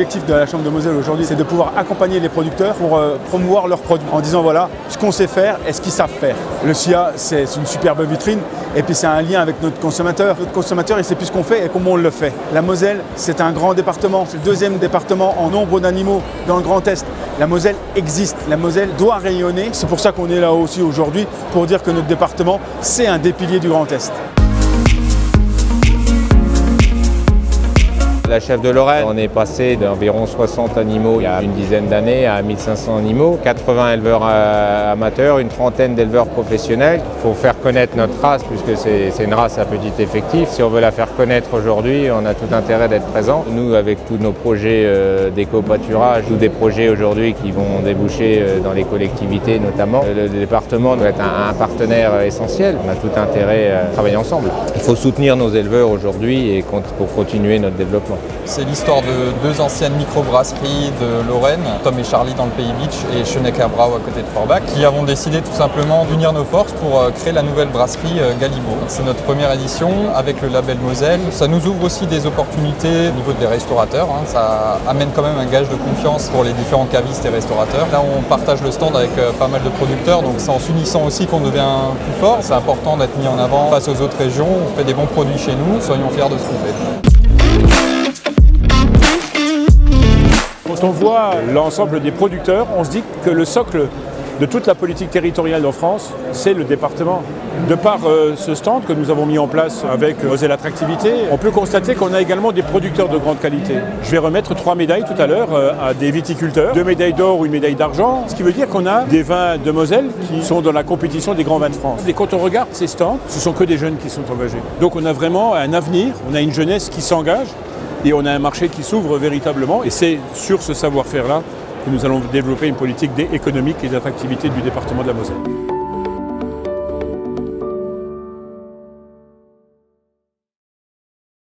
l'objectif de la Chambre de Moselle aujourd'hui, c'est de pouvoir accompagner les producteurs pour promouvoir leurs produits en disant voilà ce qu'on sait faire et ce qu'ils savent faire. Le SIA, c'est une superbe vitrine et puis c'est un lien avec notre consommateur. Notre consommateur, il sait plus ce qu'on fait et comment on le fait. La Moselle, c'est un grand département, c'est le deuxième département en nombre d'animaux dans le Grand Est. La Moselle existe, la Moselle doit rayonner. C'est pour ça qu'on est là aussi aujourd'hui, pour dire que notre département, c'est un des piliers du Grand Est. La chef de Lorraine, on est passé d'environ 60 animaux il y a une dizaine d'années à 1500 animaux, 80 éleveurs amateurs, une trentaine d'éleveurs professionnels. Il faut faire connaître notre race puisque c'est une race à petit effectif. Si on veut la faire connaître aujourd'hui, on a tout intérêt d'être présent. Nous, avec tous nos projets d'éco-pâturage, tous des projets aujourd'hui qui vont déboucher dans les collectivités notamment, le département doit être un partenaire essentiel. On a tout intérêt à travailler ensemble. Il faut soutenir nos éleveurs aujourd'hui et pour continuer notre développement. C'est l'histoire de deux anciennes microbrasseries de Lorraine, Tom et Charlie dans le Pays Beach et Schönecker-Brau à côté de Forbach, qui avons décidé tout simplement d'unir nos forces pour créer la nouvelle brasserie Gallibo. C'est notre première édition avec le label Moselle. Ça nous ouvre aussi des opportunités au niveau des restaurateurs. Ça amène quand même un gage de confiance pour les différents cavistes et restaurateurs. Là, on partage le stand avec pas mal de producteurs, donc c'est en s'unissant aussi qu'on devient plus fort. C'est important d'être mis en avant face aux autres régions. On fait des bons produits chez nous, soyons fiers de ce qu'on fait. Quand on voit l'ensemble des producteurs, on se dit que le socle de toute la politique territoriale en France, c'est le département. De par ce stand que nous avons mis en place avec Moselle Attractivité, on peut constater qu'on a également des producteurs de grande qualité. Je vais remettre 3 médailles tout à l'heure à des viticulteurs, 2 médailles d'or ou une médaille d'argent, ce qui veut dire qu'on a des vins de Moselle qui sont dans la compétition des grands vins de France. Et quand on regarde ces stands, ce sont que des jeunes qui sont engagés. Donc on a vraiment un avenir, on a une jeunesse qui s'engage et on a un marché qui s'ouvre véritablement. Et c'est sur ce savoir-faire-là que nous allons développer une politique économique et d'attractivité du département de la Moselle.